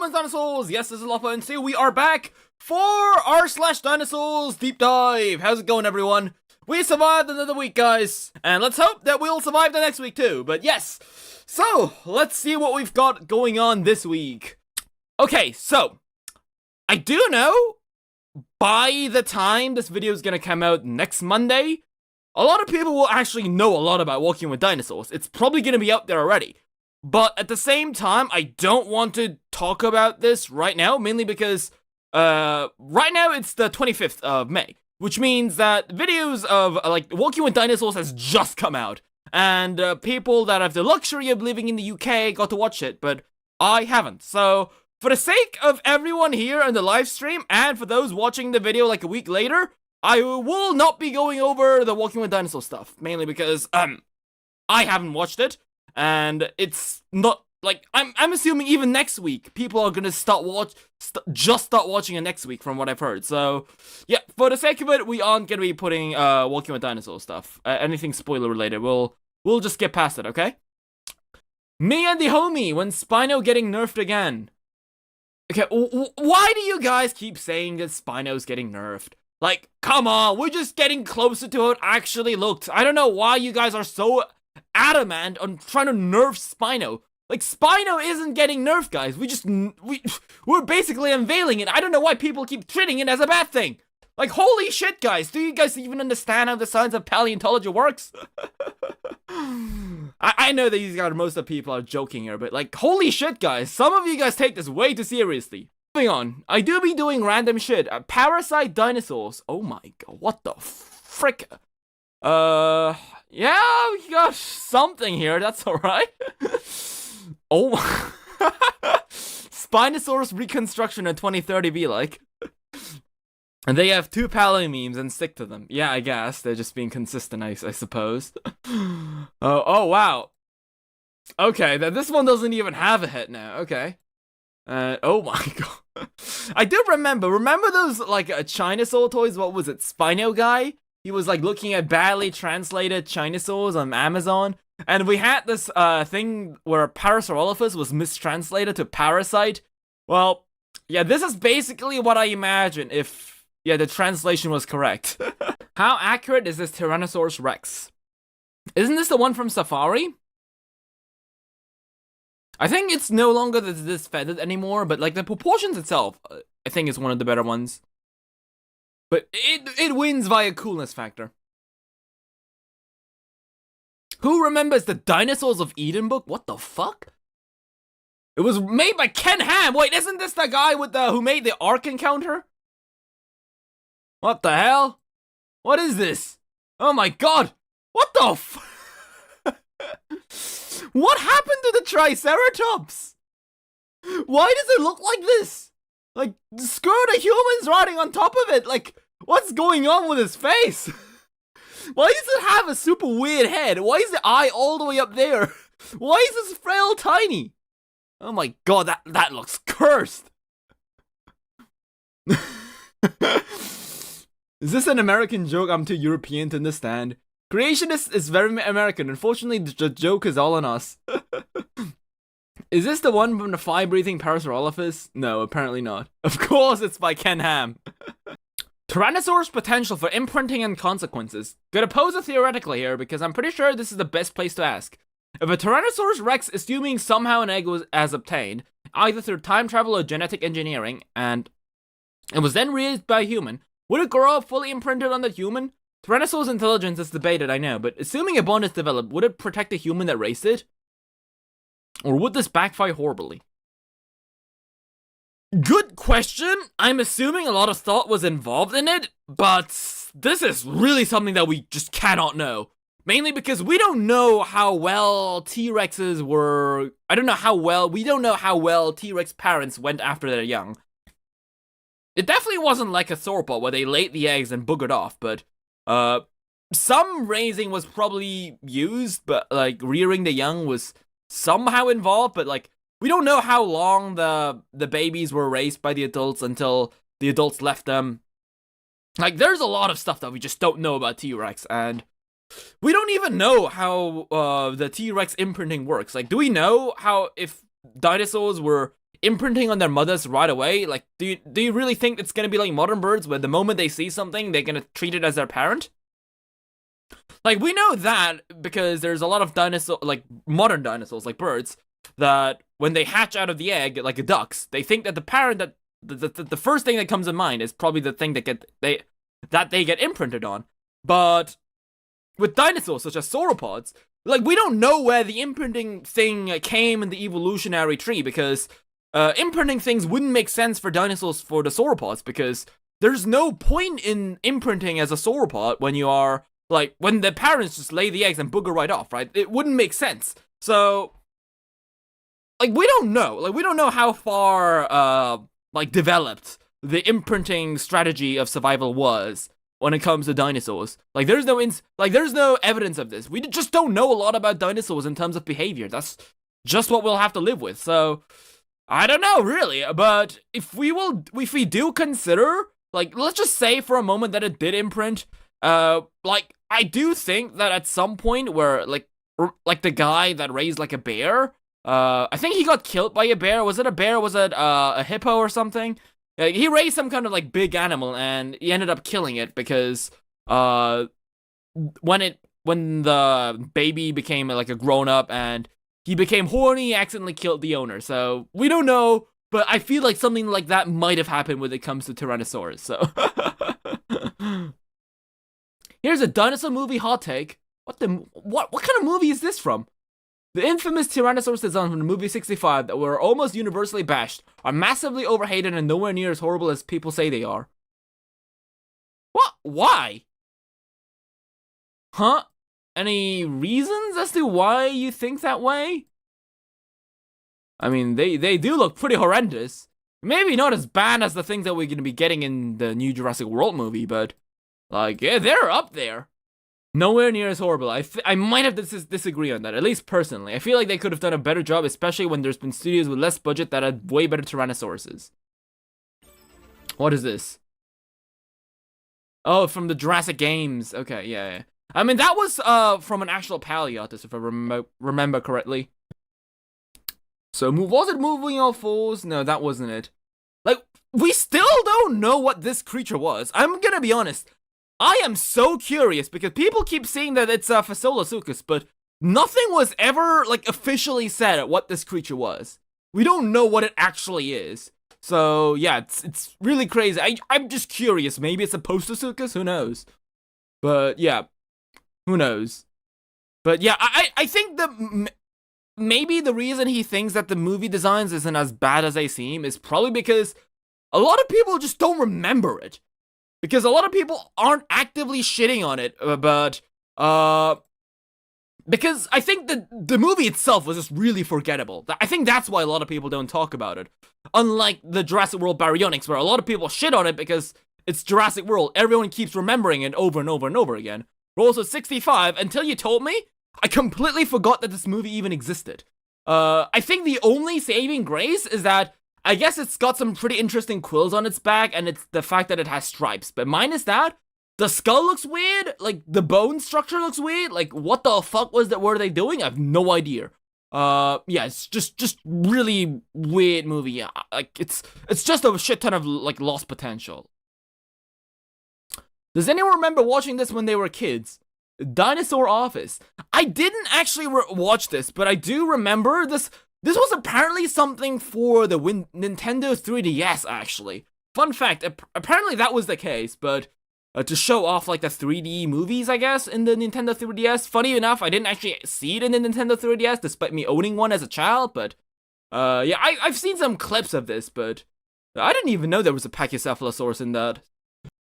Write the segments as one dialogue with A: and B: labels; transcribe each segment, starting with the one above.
A: Gentlemen Dinosaurs, yes, this is Lopho, and today we are back for r/Dinosaurs Deep Dive. How's it going, everyone? We survived another week, guys, and let's hope that we'll survive the next week too, but yes. So, let's see what we've got going on this week. Okay, so, I do know, by the time this video is gonna come out next Monday, a lot of people will actually know a lot about Walking with Dinosaurs. It's probably gonna be out there already. But at the same time, I don't want to talk about this right now, mainly because right now it's the 25th of May, which means that videos of like Walking with Dinosaurs has just come out, and people that have the luxury of living in the UK got to watch it, but I haven't. So for the sake of everyone here on the live stream, and for those watching the video like a week later, I will not be going over the Walking with Dinosaurs stuff, mainly because I haven't watched it. And it's not like I'm assuming even next week people are gonna start watching it next week from what I've heard. So yeah, for the sake of it, we aren't gonna be putting Walking with Dinosaurs stuff. Anything spoiler related, we'll just get past it, okay? Me and the homie when Spino getting nerfed again. Okay, why do you guys keep saying that Spino's getting nerfed? Like, come on, we're just getting closer to how it actually looked. I don't know why you guys are so adamant on trying to nerf Spino. Like, Spino isn't getting nerfed, guys. We're basically unveiling it. I don't know why people keep treating it as a bad thing. Like, holy shit, guys. Do you guys even understand how the science of paleontology works? I know that you guys, most of the people are joking here, but like, holy shit, guys. Some of you guys take this way too seriously. Moving on. I do be doing random shit. Parasite dinosaurs. Oh my god. What the frick? Yeah, we got something here, that's alright. Oh, Spinosaurus reconstruction in 2030 be like. And they have 2 paleo memes and stick to them. Yeah, I guess, they're just being consistent, I suppose. Oh, wow. Okay, this one doesn't even have a head now, okay. Oh my god. I do remember those, like, Chinasaur toys, what was it, Spino guy? He was like looking at badly translated Chinosaurs on Amazon, and we had this thing where Parasaurolophus was mistranslated to Parasite. Well, yeah, this is basically what I imagine if, yeah, the translation was correct. How accurate is this Tyrannosaurus Rex? Isn't this the one from Safari? I think it's no longer this feathered anymore, but like the proportions itself, I think is one of the better ones. But it wins via coolness factor. Who remembers the Dinosaurs of Eden book? What the fuck? It was made by Ken Ham. Wait, isn't this the guy with who made the Ark Encounter? What the hell? What is this? Oh my god! What the What happened to the Triceratops? Why does it look like this? Like, screw the humans riding on top of it. Like, what's going on with his face? Why does it have a super weird head? Why is the eye all the way up there? Why is this frail tiny? Oh my god, that looks cursed. Is this an American joke? I'm too European to understand. Creationist is very American. Unfortunately, the joke is all on us. Is this the one from the fire-breathing Parasaurolophus? No, apparently not. Of course it's by Ken Ham. Tyrannosaurus potential for imprinting and consequences. Gonna pose a theoretical here because I'm pretty sure this is the best place to ask. If a Tyrannosaurus Rex, assuming somehow an egg was obtained, either through time travel or genetic engineering, and it was then raised by a human, would it grow up fully imprinted on the human? Tyrannosaurus intelligence is debated, I know, but assuming a bond is developed, would it protect the human that raised it? Or would this backfire horribly? Good question. I'm assuming a lot of thought was involved in it, but this is really something that we just cannot know. Mainly because we don't know how well T-Rexes were... we don't know how well T-Rex parents went after their young. It definitely wasn't like a sauropod where they laid the eggs and boogered off, but some raising was probably used, but like rearing the young was somehow involved, but like we don't know how long the babies were raised by the adults until the adults left them. Like, there's a lot of stuff that we just don't know about T-Rex, and we don't even know how the T-Rex imprinting works. Like, do we know how if dinosaurs were imprinting on their mothers right away? Like, do you really think it's gonna be like modern birds, where the moment they see something, they're gonna treat it as their parent? Like, we know that because there's a lot of modern dinosaurs, like birds, that when they hatch out of the egg, like ducks, they think that the parent, that the first thing that comes in mind is probably the thing that they get imprinted on. But with dinosaurs such as sauropods, like, we don't know where the imprinting thing came in the evolutionary tree, because imprinting things wouldn't make sense for dinosaurs for the sauropods, because there's no point in imprinting as a sauropod when you are, like, when the parents just lay the eggs and booger right off, right? It wouldn't make sense. So, like, we don't know. Like, we don't know how far, developed the imprinting strategy of survival was when it comes to dinosaurs. Like, there's no evidence of this. We just don't know a lot about dinosaurs in terms of behavior. That's just what we'll have to live with. So, I don't know, really. But if we do consider, like, let's just say for a moment that it did imprint, like, I do think that at some point where, like the guy that raised, like, a bear, I think he got killed by a bear. Was it a bear? Was it, a hippo or something? He raised some kind of, like, big animal, and he ended up killing it because, when the baby became, like, a grown-up and he became horny, he accidentally killed the owner. So, we don't know, but I feel like something like that might have happened when it comes to Tyrannosaurus, so. Here's a dinosaur movie hot take. What kind of movie is this from? The infamous Tyrannosaurus designs from the movie 65 that were almost universally bashed are massively overhated and nowhere near as horrible as people say they are. What? Why? Huh? Any reasons as to why you think that way? I mean, they do look pretty horrendous. Maybe not as bad as the things that we're going to be getting in the new Jurassic World movie, but, like, yeah, they're up there. Nowhere near as horrible. I might have to disagree on that, at least personally. I feel like they could have done a better job, especially when there's been studios with less budget that had way better Tyrannosauruses. What is this? Oh, from the Jurassic Games. Okay, yeah. I mean, that was from an actual Paleotis, if I remember correctly. So, was it moving all fours? No, that wasn't it. Like, we still don't know what this creature was. I'm gonna be honest. I am so curious, because people keep saying that it's Fasolasuchus, but nothing was ever, like, officially said at what this creature was. We don't know what it actually is. So, yeah, it's really crazy. I'm just curious. Maybe it's a Postosuchus? Who knows? But, yeah. Who knows? But, yeah, I think maybe the reason he thinks that the movie designs isn't as bad as they seem is probably because a lot of people just don't remember it. Because a lot of people aren't actively shitting on it, but, because I think the movie itself was just really forgettable. I think that's why a lot of people don't talk about it. Unlike the Jurassic World Baryonyx, where a lot of people shit on it because it's Jurassic World. Everyone keeps remembering it over and over and over again. But also 65, until you told me, I completely forgot that this movie even existed. I think the only saving grace is that I guess it's got some pretty interesting quills on its back, and it's the fact that it has stripes. But minus that, the skull looks weird, like, the bone structure looks weird, like, what the fuck were they doing? I have no idea. Yeah, it's just really weird movie, yeah. Like, it's just a shit ton of, like, lost potential. Does anyone remember watching this when they were kids? Dinosaur Office. I didn't actually watch this, but I do remember this. This was apparently something for the Nintendo 3DS, actually. Fun fact, apparently that was the case, but to show off, like, the 3D movies, I guess, in the Nintendo 3DS. Funny enough, I didn't actually see it in the Nintendo 3DS, despite me owning one as a child, but, yeah, I've seen some clips of this, but I didn't even know there was a Pachycephalosaurus in that.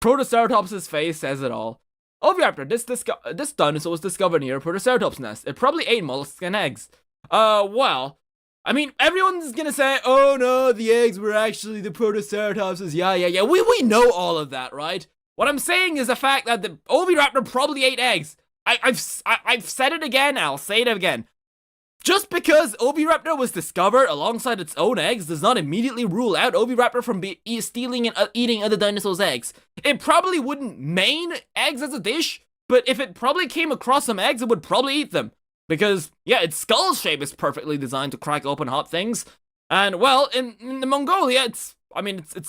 A: Protoceratops' face says it all. Oviraptor, this dinosaur was discovered near a Protoceratops nest. It probably ate mollusks and eggs. Well, I mean, everyone's gonna say, oh no, the eggs were actually the Protoceratopses. Yeah. We know all of that, right? What I'm saying is the fact that the Oviraptor probably ate eggs. I've said it again, I'll say it again. Just because Oviraptor was discovered alongside its own eggs does not immediately rule out Oviraptor from stealing and eating other dinosaurs' eggs. It probably wouldn't main eggs as a dish, but if it probably came across some eggs, it would probably eat them. Because, yeah, its skull shape is perfectly designed to crack open hot things. And well, in the Mongolia, it's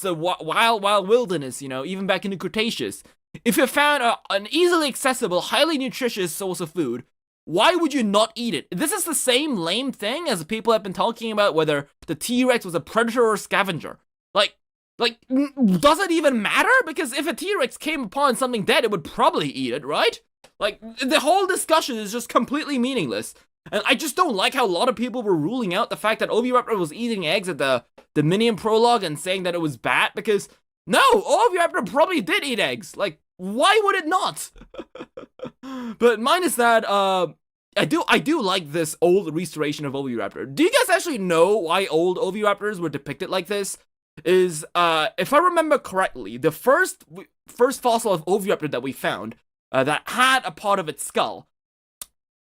A: a wild wilderness, you know, even back in the Cretaceous. If you found an easily accessible, highly nutritious source of food, why would you not eat it? This is the same lame thing as people have been talking about whether the T-Rex was a predator or a scavenger. Does it even matter? Because if a T-Rex came upon something dead, it would probably eat it, right? Like, the whole discussion is just completely meaningless. And I just don't like how a lot of people were ruling out the fact that Oviraptor was eating eggs at the Minion prologue and saying that it was bad, because no, Oviraptor probably did eat eggs. Like, why would it not? But minus that, I do like this old restoration of Oviraptor. Do you guys actually know why old Oviraptors were depicted like this? If I remember correctly, the first fossil of Oviraptor that we found that had a part of its skull,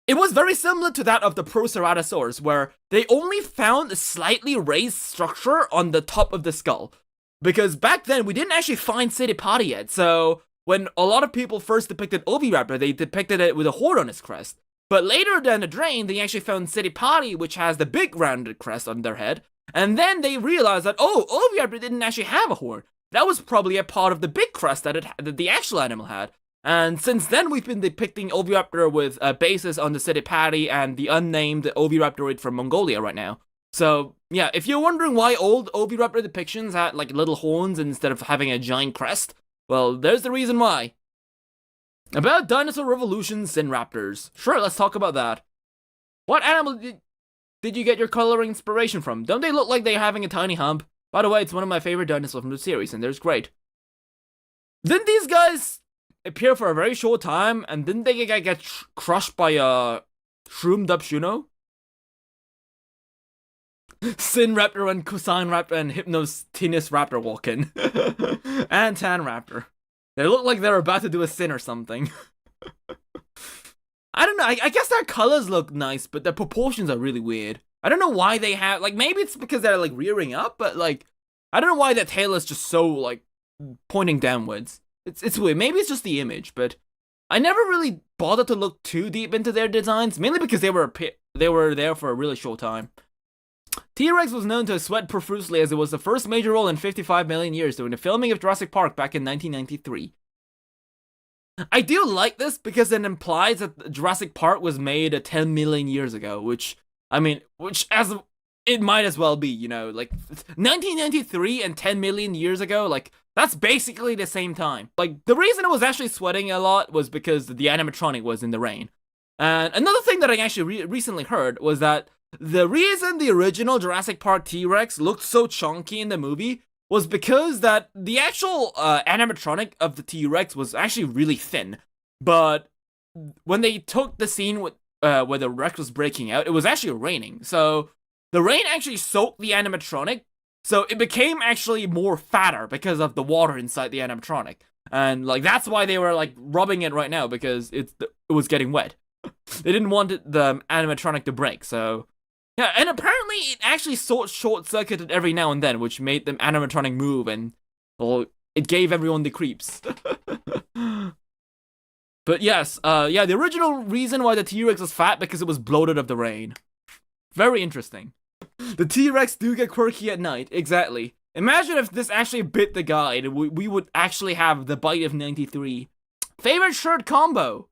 A: it was very similar to that of the Proceratosaurus, where they only found a slightly raised structure on the top of the skull. Because back then, we didn't actually find Setipati yet, so when a lot of people first depicted Oviraptor, they depicted it with a horn on its crest. But later down the drain, they actually found Setipati, which has the big rounded crest on their head, and then they realized that, oh, Oviraptor didn't actually have a horn. That was probably a part of the big crest that the actual animal had. And since then, we've been depicting Oviraptor with a basis on the Setipati and the unnamed Oviraptorid from Mongolia right now. So, yeah, if you're wondering why old Oviraptor depictions had, like, little horns instead of having a giant crest, well, there's the reason why. About dinosaur revolutions and raptors. Sure, let's talk about that. What animal did you get your coloring inspiration from? Don't they look like they're having a tiny hump? By the way, it's one of my favorite dinosaurs from the series, and they're great. Didn't these guys appear for a very short time, and didn't they get crushed by a shroomed up Shuno? Sin Raptor and Cosine Raptor and Hypnotinus Raptor walk in. And Tan Raptor. They look like they're about to do a sin or something. I don't know, I guess their colors look nice, but their proportions are really weird. I don't know why they have, like, maybe it's because they're, like, rearing up, but, like, I don't know why their tail is just so, like, pointing downwards. It's weird, maybe it's just the image, but I never really bothered to look too deep into their designs, mainly because they were there for a really short time. T-Rex was known to sweat profusely as it was the first major role in 55 million years during the filming of Jurassic Park back in 1993. I do like this because it implies that Jurassic Park was made 10 million years ago, which as it might as well be, you know, like 1993 and 10 million years ago, like that's basically the same time. Like the reason it was actually sweating a lot was because the animatronic was in the rain. And another thing that I actually recently heard was that the reason the original Jurassic Park T-Rex looked so chunky in the movie was because that the actual animatronic of the T-Rex was actually really thin. But when they took the scene with, where the Rex was breaking out, it was actually raining. So the rain actually soaked the animatronic, so it became actually more fatter because of the water inside the animatronic. And like that's why they were like rubbing it right now, because it was getting wet. They didn't want the animatronic to break, so yeah, and apparently it actually short-circuited every now and then, which made the animatronic move, and well, it gave everyone the creeps. But yes, yeah, the original reason why the T-Rex was fat because it was bloated of the rain. Very interesting. The T-Rex do get quirky at night, exactly. Imagine if this actually bit the guide, we would actually have the bite of 93. Favorite shirt combo?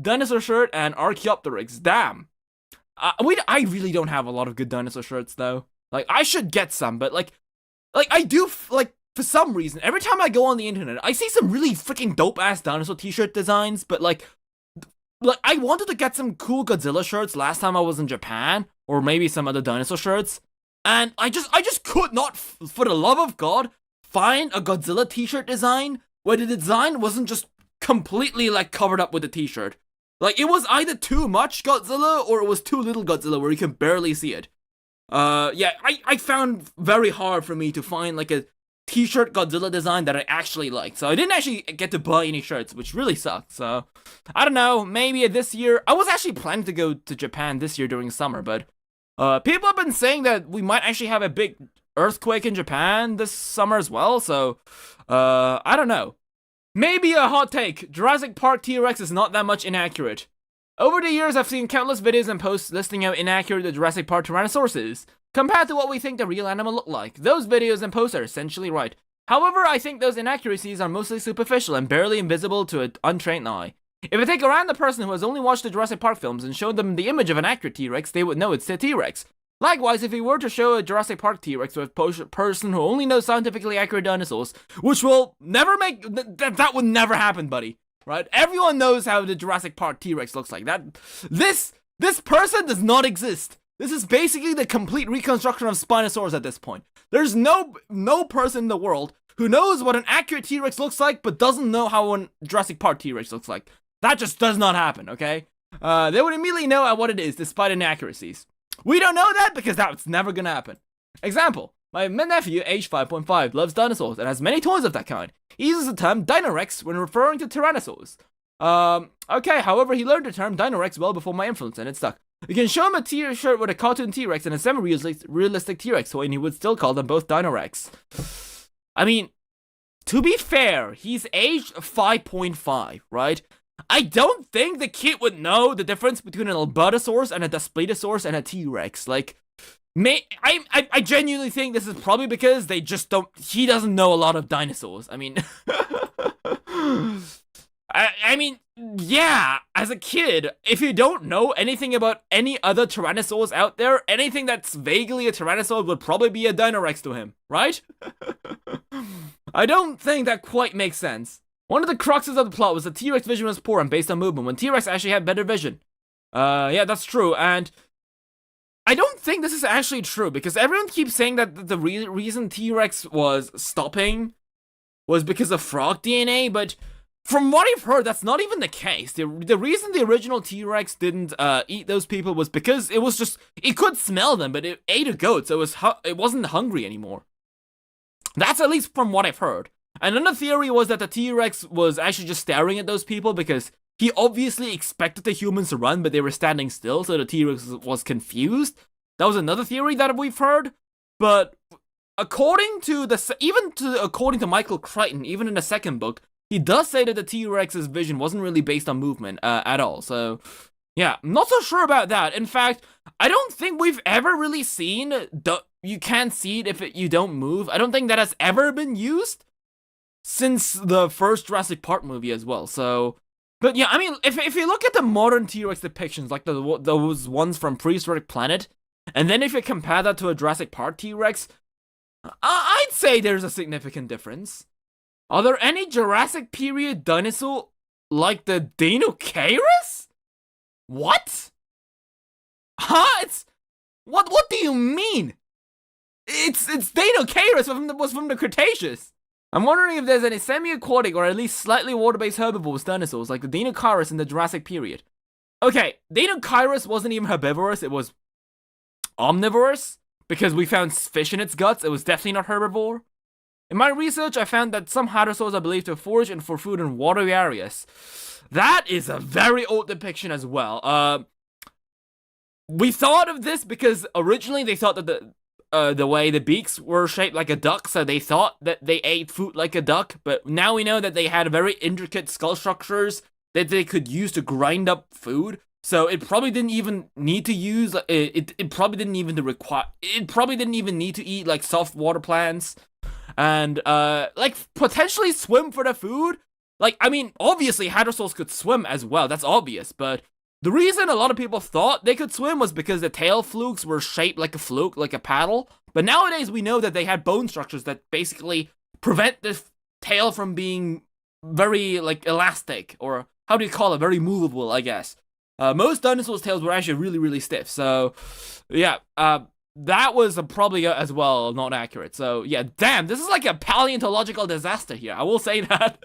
A: Dinosaur shirt and Archaeopteryx, damn. I really don't have a lot of good dinosaur shirts though. Like I should get some, but like I do like for some reason every time I go on the internet I see some really freaking dope ass dinosaur t-shirt designs, but like I wanted to get some cool Godzilla shirts last time I was in Japan, or maybe some other dinosaur shirts, and I just could not for the love of God find a Godzilla t-shirt design where the design wasn't just completely like covered up with the t-shirt. Like, it was either too much Godzilla or it was too little Godzilla where you can barely see it. Yeah, I found very hard for me to find, like, a t-shirt Godzilla design that I actually liked. So I didn't actually get to buy any shirts, which really sucked. So, I don't know, maybe this year. I was actually planning to go to Japan this year during summer, but people have been saying that we might actually have a big earthquake in Japan this summer as well. So, I don't know. Maybe a hot take, Jurassic Park T-Rex is not that much inaccurate. Over the years, I've seen countless videos and posts listing how inaccurate the Jurassic Park Tyrannosaurus is. compared to what we think the real animal looked like. Those videos and posts are essentially right. However, I think those inaccuracies are mostly superficial and barely invisible to an untrained eye. If I take a random person who has only watched the Jurassic Park films and showed them the image of an accurate T-Rex, they would know it's a T-Rex. Likewise, if we were to show a Jurassic Park T-Rex to a person who only knows scientifically accurate dinosaurs, which will never make... that would never happen, buddy. Right? Everyone knows how the Jurassic Park T-Rex looks like. This person does not exist. This is basically the complete reconstruction of Spinosaurus at this point. There's no person in the world who knows what an accurate T-Rex looks like, but doesn't know how a Jurassic Park T-Rex looks like. That just does not happen, okay? They would immediately know what it is, despite inaccuracies. We don't know that because that's never gonna happen. Example, my nephew, age 5.5, loves dinosaurs and has many toys of that kind. He uses the term Dinorex when referring to Tyrannosaurs. Okay, however, he learned the term Dinorex well before my influence and it stuck. You can show him a t-shirt with a cartoon T-Rex and a semi-realistic T-Rex toy and he would still call them both Dinorex. I mean, to be fair, he's aged 5.5, right? I don't think the kid would know the difference between an Albertosaurus and a Daspletosaurus and a T-Rex. Like, I genuinely think this is probably because he doesn't know a lot of dinosaurs. I mean, I mean, yeah, as a kid, if you don't know anything about any other Tyrannosaurs out there, anything that's vaguely a Tyrannosaur would probably be a Dinorex to him, right? I don't think that quite makes sense. One of the cruxes of the plot was the T-Rex vision was poor and based on movement, when T-Rex actually had better vision. Yeah, that's true, and I don't think this is actually true, because everyone keeps saying that the reason T-Rex was stopping was because of frog DNA, but from what I've heard, that's not even the case. The reason the original T-Rex didn't eat those people was because it could smell them, but it ate a goat, so it wasn't hungry anymore. That's at least from what I've heard. Another theory was that the T-Rex was actually just staring at those people because he obviously expected the humans to run, but they were standing still, so the T-Rex was confused. That was another theory that we've heard. But according to Michael Crichton, even in the second book, he does say that the T-Rex's vision wasn't really based on movement at all. So, yeah, I'm not so sure about that. In fact, I don't think we've ever really seen you can't see it if you don't move. I don't think that has ever been used since the first Jurassic Park movie as well, so... But yeah, I mean, if you look at the modern T-Rex depictions, like those ones from Prehistoric Planet, and then if you compare that to a Jurassic Park T-Rex, I'd say there's a significant difference. Are there any Jurassic period dinosaur like the Dinosaurus? What? Huh? What do you mean? It's Dinosaurus was from the Cretaceous. I'm wondering if there's any semi-aquatic or at least slightly water-based herbivorous dinosaurs like the Dinosaurus in the Jurassic period. Okay, Dinosaurus wasn't even herbivorous, it was omnivorous, because we found fish in its guts. It was definitely not herbivore. In my research, I found that some hadrosaurs are believed to forage and for food in watery areas. That is a very old depiction as well. We thought of this because originally they thought that the way the beaks were shaped like a duck, so they thought that they ate food like a duck, but now we know that they had very intricate skull structures that they could use to grind up food, so it probably didn't even need to use, it probably didn't even need to eat, like, soft water plants, and, like, potentially swim for the food. Like, I mean, obviously hadrosaurs could swim as well, that's obvious, but the reason a lot of people thought they could swim was because the tail flukes were shaped like a fluke, like a paddle. But nowadays we know that they had bone structures that basically prevent the tail from being very, like, elastic, or how do you call it, very movable, I guess. Most dinosaurs' tails were actually really, really stiff. So, yeah, that was probably as well not accurate. So, yeah, damn, this is like a paleontological disaster here. I will say that.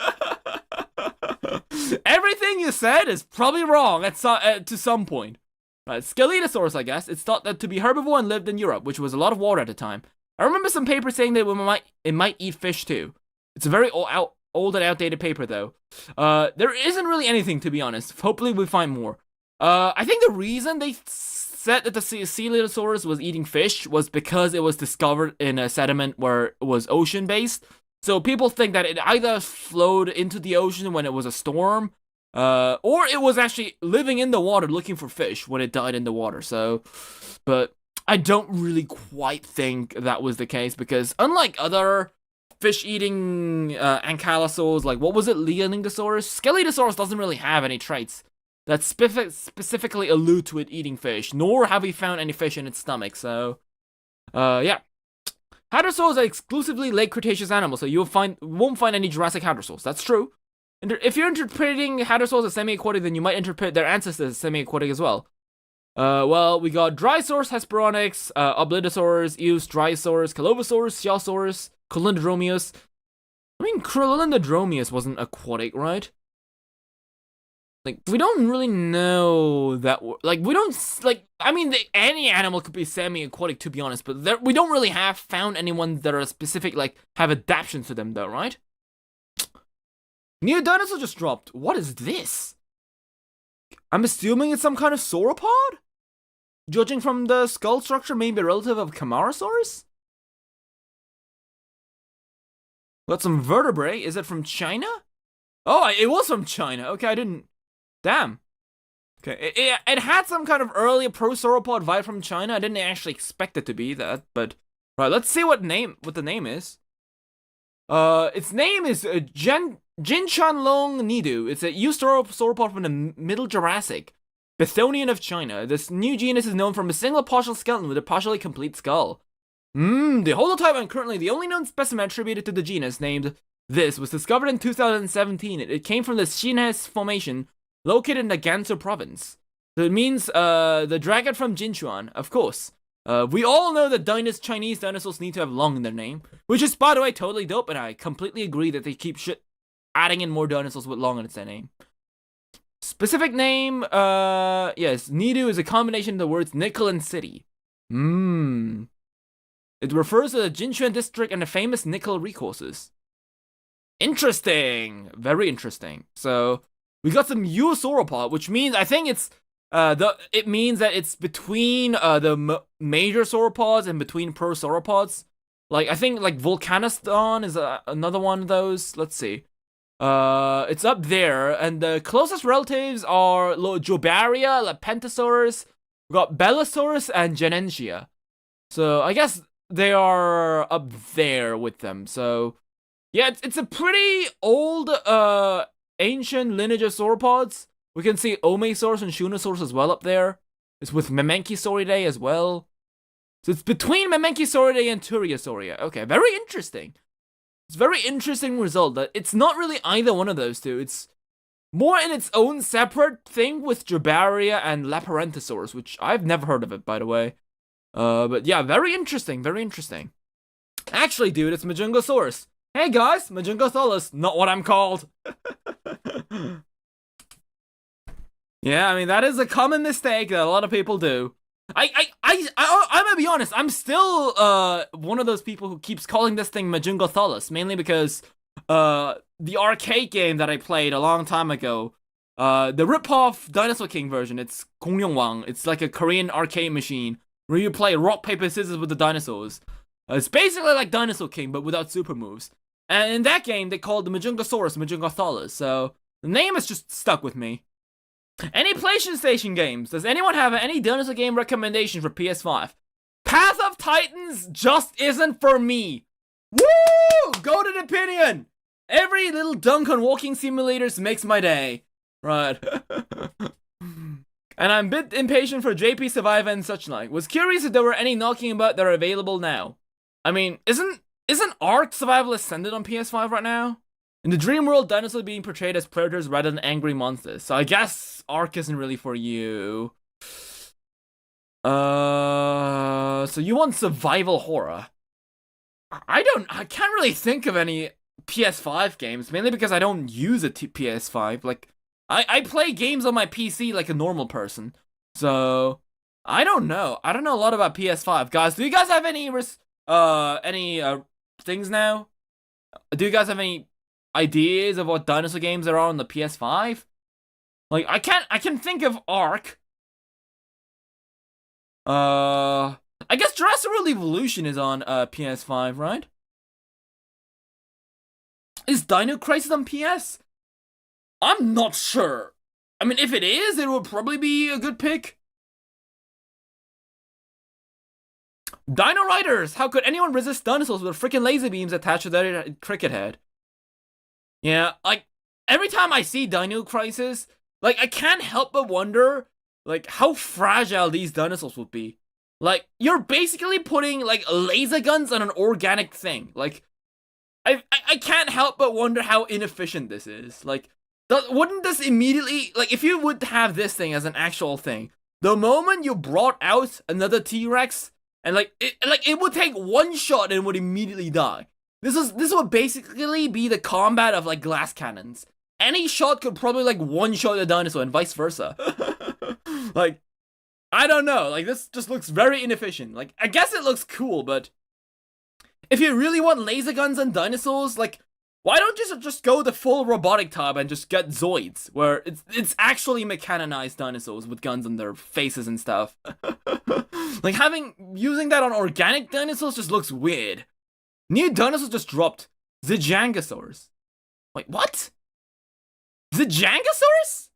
A: Everything you said is probably wrong to some point. Right, Skeletosaurus, I guess. It's thought that to be herbivore and lived in Europe, which was a lot of water at the time. I remember some papers saying that it might eat fish too. It's a very old and outdated paper, though. There isn't really anything, to be honest. Hopefully we find more. I think the reason they said that the Coelosaurus was eating fish was because it was discovered in a sediment where it was ocean-based. So people think that it either flowed into the ocean when it was a storm, or it was actually living in the water looking for fish when it died in the water. So, but I don't really quite think that was the case, because unlike other fish-eating ankylosaurs, like, what was it, Leonidosaurus? Scelidosaurus doesn't really have any traits that specifically allude to it eating fish, nor have we found any fish in its stomach, so, yeah. Hadrosaurs are exclusively late Cretaceous animals, so you won't find any Jurassic hadrosaurs. That's true. If you're interpreting hadrosaurs as semi-aquatic, then you might interpret their ancestors as semi-aquatic as well. Well, we got Drysaurs, Hesperonyx, Oblidosaurs, Eus, Drysaurs, Calovosaurs, Siosaurus, Colindrodromius. I mean, Colindrodromius wasn't aquatic, right? Like, we don't really know that, like, we don't, like, I mean, any animal could be semi-aquatic, to be honest, but we don't really have found anyone that are specific, like, have adaptations to them, though, right? New dinosaur just dropped. What is this? I'm assuming it's some kind of sauropod? Judging from the skull structure, maybe a relative of Camarasaurus? Got some vertebrae. Is it from China? Oh, it was from China. Okay, I didn't... Damn. Okay, it had some kind of early prosauropod vibe from China. I didn't actually expect it to be that, but... Right, let's see what the name is. Its name is Jinchanlong Nidu. It's a Eustauropod from the Middle Jurassic. Bethonian of China. This new genus is known from a single partial skeleton with a partially complete skull. The holotype and currently the only known specimen attributed to the genus named this was discovered in 2017. It came from the Xinhes Formation, located in the Gansu province. So it means the dragon from Jinchuan, of course. We all know that Chinese dinosaurs need to have long in their name, which is, by the way, totally dope, and I completely agree that they keep adding in more dinosaurs with long in their name. Specific name, yes, Nidu is a combination of the words nickel and city. It refers to the Jinchuan district and the famous nickel recourses. Interesting, very interesting. So, we got some Eusauropod, which means, I think it's, it means that it's between, the major sauropods and between prosauropods. Like, I think, like, Volcaniston is another one of those. Let's see. It's up there, and the closest relatives are Jobaria, Lepentasaurus, we got Bellosaurus, and Genentia. So, I guess they are up there with them, so... Yeah, it's a pretty old, ancient lineage of sauropods. We can see Omesaurus and Shunosaurus as well up there. It's with Memenchisauridae as well. So it's between Memenchisauridae and Turiasauria. Okay, very interesting. It's a very interesting result that it's not really either one of those two. It's more in its own separate thing with Jobaria and Laparentosaurus, which I've never heard of it, by the way. But yeah, very interesting, very interesting. Actually, dude, it's Majungasaurus. Hey guys, Majungotholus, not what I'm called. Yeah, I mean, that is a common mistake that a lot of people do. I'm gonna be honest, I'm still, one of those people who keeps calling this thing Majungotholus, mainly because, the arcade game that I played a long time ago, the rip-off Dinosaur King version, it's Kongyongwang. It's like a Korean arcade machine where you play rock, paper, scissors with the dinosaurs. It's basically like Dinosaur King, but without super moves. And in that game, they called the Majungasaurus Majungotholus, so the name has just stuck with me. Any PlayStation games? Does anyone have any dinosaur game recommendation for PS5? Path of Titans just isn't for me. Woo! Golden opinion! Every little dunk on walking simulators makes my day. Right. And I'm a bit impatient for JP Survivor and such like. Was curious if there were any knocking about that are available now. I mean, isn't Ark Survival Ascended on PS5 right now? In the dream world, dinosaurs being portrayed as predators rather than angry monsters. So I guess Ark isn't really for you. So you want survival horror? I can't really think of any PS5 games, mainly because I don't use a PS5. Like, I play games on my PC like a normal person. So, I don't know. I don't know a lot about PS5. Guys, do you guys have any things now? Do you guys have any ideas of what dinosaur games there are on the PS5? Like, I can think of Ark. I guess Jurassic World Evolution is on PS5, right? Is Dino Crisis on PS? I'm not sure. I mean, if it is, it would probably be a good pick. Dino Riders! How could anyone resist dinosaurs with freaking laser beams attached to their cricket head? Yeah, like, every time I see Dino Crisis, like, I can't help but wonder, like, how fragile these dinosaurs would be. Like, you're basically putting, like, laser guns on an organic thing. Like, I can't help but wonder how inefficient this is. Like, wouldn't this immediately, like, if you would have this thing as an actual thing, the moment you brought out another T-Rex, and it would take one shot and would immediately die. This would basically be the combat of like glass cannons. Any shot could probably like one shot the dinosaur and vice versa. Like, I don't know. Like, this just looks very inefficient. Like, I guess it looks cool, but if you really want laser guns on dinosaurs, like, why don't you just go the full robotic type and just get Zoids, where it's actually mechanized dinosaurs with guns on their faces and stuff. Like, using that on organic dinosaurs just looks weird. New dinosaurs just dropped. Zijangosaurs. Wait, what? Zijangosaurus?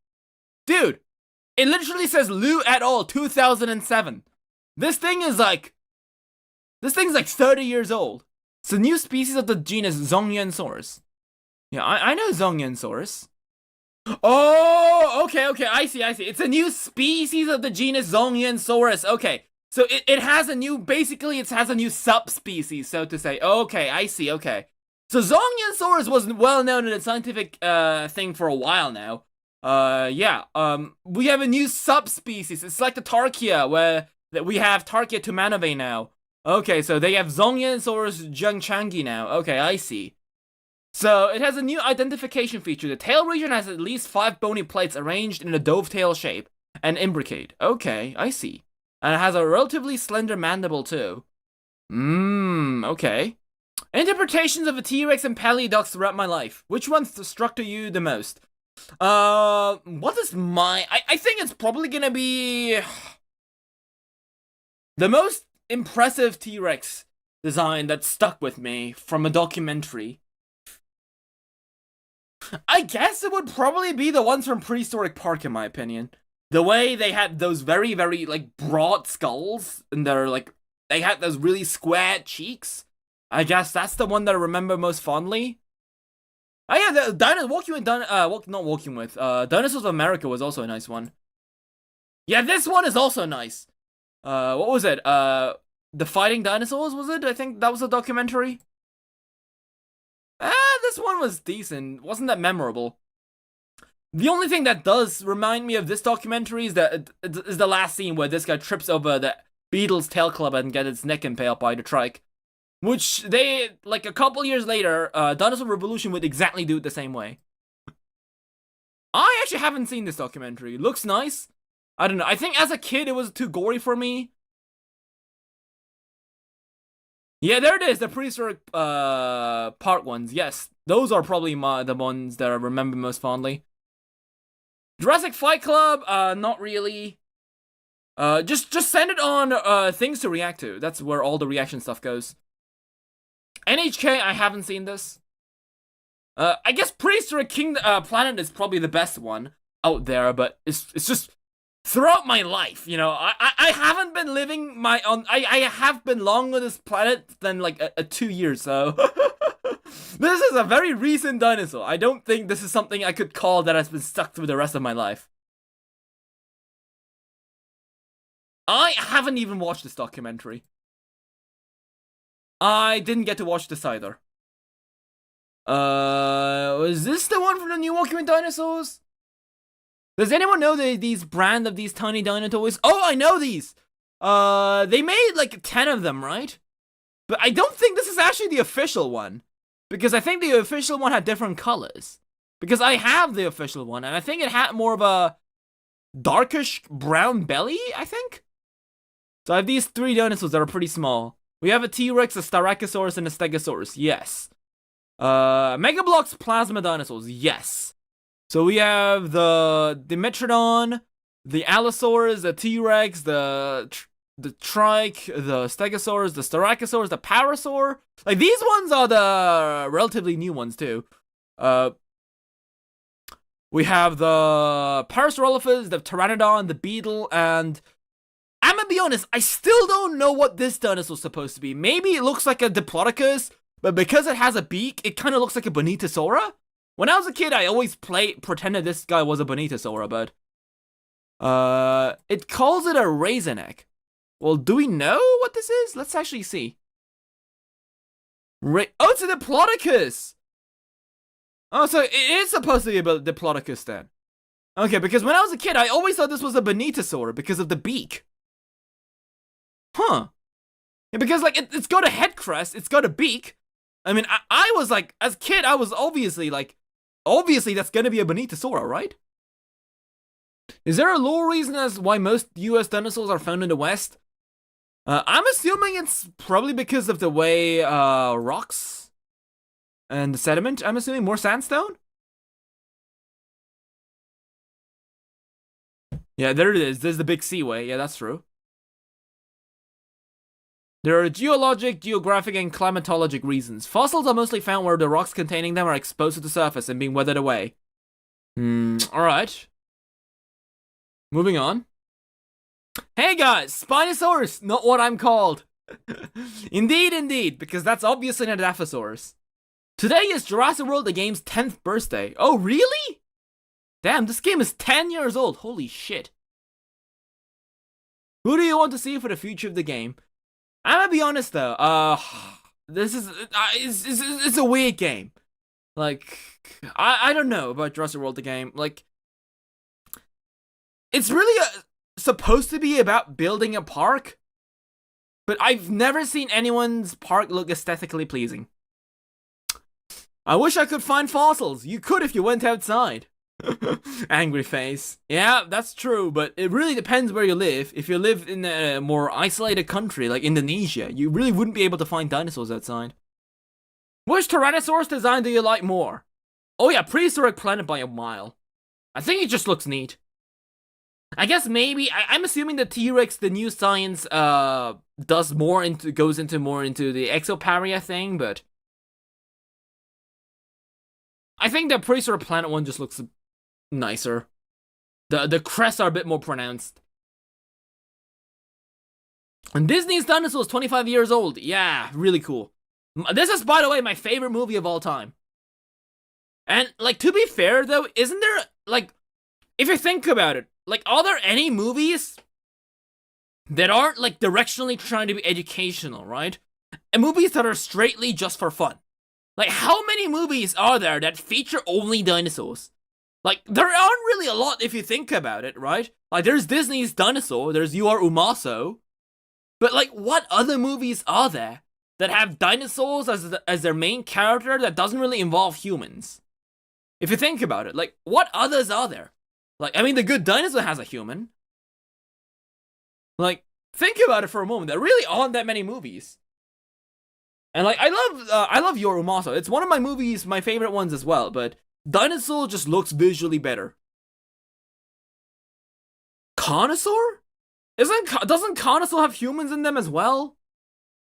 A: Dude, it literally says Lou et al. 2007. This thing's like 30 years old. It's a new species of the genus Zongyansaurus. Yeah, I know Zongyansaurus. Oh, okay, I see. It's a new species of the genus Zongyansaurus. Okay, so it has a new, basically it has a new subspecies, so to say. Okay, I see, okay. So Zongyansaurus was well known in the scientific thing for a while now. We have a new subspecies. It's like the Tarkia, that we have Tarkia tumanove now. Okay, so they have Zongyansaurus jungchangi now. Okay, I see. So it has a new identification feature. The tail region has at least 5 bony plates arranged in a dovetail shape and imbricate. Okay, I see. And it has a relatively slender mandible too. Okay. Interpretations of a T-Rex and Paleodox throughout my life. Which one struck to you the most? What is my... I think it's probably gonna be... the most impressive T-Rex design that stuck with me from a documentary. I guess it would probably be the ones from Prehistoric Park, in my opinion. The way they had those very, very, like, broad skulls, and they're, like, they had those really square cheeks. I guess that's the one that I remember most fondly. Oh yeah, Dinosaurs of America was also a nice one. Yeah, this one is also nice. What was it? The Fighting Dinosaurs, was it? I think that was a documentary. This one was decent. Wasn't that memorable. The only thing that does remind me of this documentary is the last scene where this guy trips over the beetle's tail club and gets its neck impaled by the trike. Which they, like, a couple years later, Dinosaur Revolution would exactly do it the same way. I actually haven't seen this documentary. It looks nice. I don't know. I think as a kid it was too gory for me. Yeah, there it is. The Prehistoric Park ones. Yes, those are probably the ones that I remember most fondly. Jurassic Fight Club, not really. Just send it on things to react to. That's where all the reaction stuff goes. NHK, I haven't seen this. I guess Prehistoric Planet is probably the best one out there, but it's just throughout my life, you know, I haven't been living my own. I have been longer on this planet than like 2 years, so this is a very recent dinosaur. I don't think this is something I could call that has been stuck through the rest of my life. I haven't even watched this documentary. I didn't get to watch this either. Was this the one from the new Walking with Dinosaurs? Does anyone know these brand of these tiny dino toys? Oh, I know these! They made like 10 of them, right? But I don't think this is actually the official one. Because I think the official one had different colors. Because I have the official one, and I think it had more of a darkish brown belly, I think? So I have these 3 dinosaurs that are pretty small. We have a T-Rex, a Styracosaurus, and a Stegosaurus, yes. Megablox Plasma Dinosaurs, yes. So we have the Dimetrodon, the Allosaurus, the T-Rex, the Trike, the Stegosaurus, the Styracosaurus, the Parasaur. Like, these ones are the relatively new ones, too. We have the Parasaurolophus, the Pteranodon, the Beetle, and I'm gonna be honest, I still don't know what this dinosaur's supposed to be. Maybe it looks like a Diplodocus, but because it has a beak, it kind of looks like a Bonitosaura. When I was a kid, I always pretended this guy was a Bonitosaura, but it calls it a raisin egg. Well, do we know what this is? Let's actually see. Oh, it's a Diplodocus! Oh, so it is supposed to be a Diplodocus then. Okay, because when I was a kid, I always thought this was a Bonitosaur because of the beak. Huh. Yeah, because, like, it's got a head crest, it's got a beak. I mean, I was like, as a kid, I was obviously that's gonna be a Bonitosaur, right? Is there a lore reason as why most US dinosaurs are found in the West? I'm assuming it's probably because of the way rocks and the sediment. I'm assuming more sandstone. Yeah, there it is. There's the big seaway. Yeah, that's true. There are geologic, geographic, and climatologic reasons. Fossils are mostly found where the rocks containing them are exposed to the surface and being weathered away. Alright. Moving on. Hey guys, Spinosaurus, not what I'm called. Indeed, because that's obviously not Dilophosaurus. Today is Jurassic World, the game's 10th birthday. Oh, really? Damn, this game is 10 years old. Holy shit. Who do you want to see for the future of the game? I'm gonna be honest though, this is, it's a weird game. Like, I don't know about Jurassic World, the game. Like, it's really supposed to be about building a park, but I've never seen anyone's park look aesthetically pleasing. I wish I could find fossils. You could if you went outside. Angry face. Yeah, that's true, but it really depends where you live. If you live in a more isolated country like Indonesia, you really wouldn't be able to find dinosaurs outside. Which Tyrannosaurus design do you like more? Oh yeah, prehistoric planet by a mile. I think it just looks neat. I guess maybe I'm assuming the T-Rex, the new science, goes more into the exoparia thing, but I think the prehistoric planet one just looks nicer. The crests are a bit more pronounced. And Disney's Dinosaurs 25 years old. Yeah, really cool. This is, by the way, my favorite movie of all time. And, like, to be fair, though, isn't there, like, if you think about it, like, are there any movies that aren't, like, directionally trying to be educational, right? And movies that are straightly just for fun? Like, how many movies are there that feature only dinosaurs? Like, there aren't really a lot if you think about it, right? Like, there's Disney's Dinosaur, there's You Are Umaso. But, like, what other movies are there that have dinosaurs as their main character that doesn't really involve humans? If you think about it, like, what others are there? Like, I mean, The Good Dinosaur has a human. Like, think about it for a moment. There really aren't that many movies. And, like, I love Yorumaso. It's one of my movies, my favorite ones as well, but Dinosaur just looks visually better. Carnosaur? Doesn't Carnosaur have humans in them as well?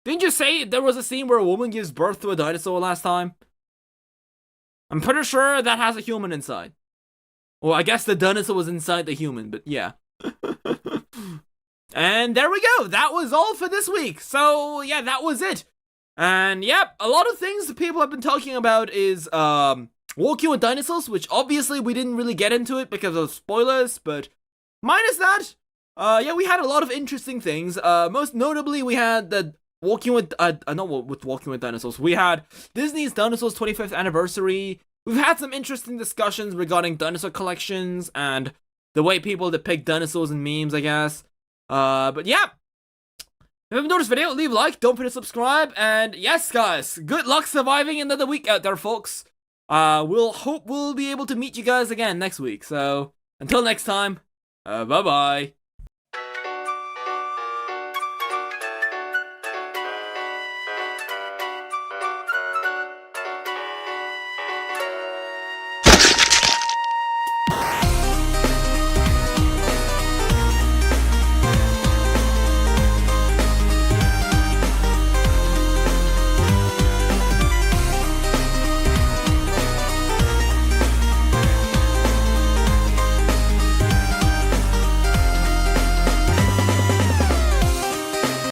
A: Didn't you say there was a scene where a woman gives birth to a dinosaur last time? I'm pretty sure that has a human inside. Well, I guess the dinosaur was inside the human, but yeah. And there we go. That was all for this week. So, yeah, that was it. And, yep, a lot of things that people have been talking about is, Walking with Dinosaurs, which obviously we didn't really get into it because of spoilers, but minus that, yeah, we had a lot of interesting things. Most notably, we had the Walking with Dinosaurs. We had Disney's Dinosaurs 25th anniversary. We've had some interesting discussions regarding dinosaur collections and the way people depict dinosaurs in memes, I guess. But yeah. If you haven't enjoyed this video, leave a like, don't forget to subscribe, and yes, guys, good luck surviving another week out there, folks. We'll be able to meet you guys again next week. So, until next time, bye-bye.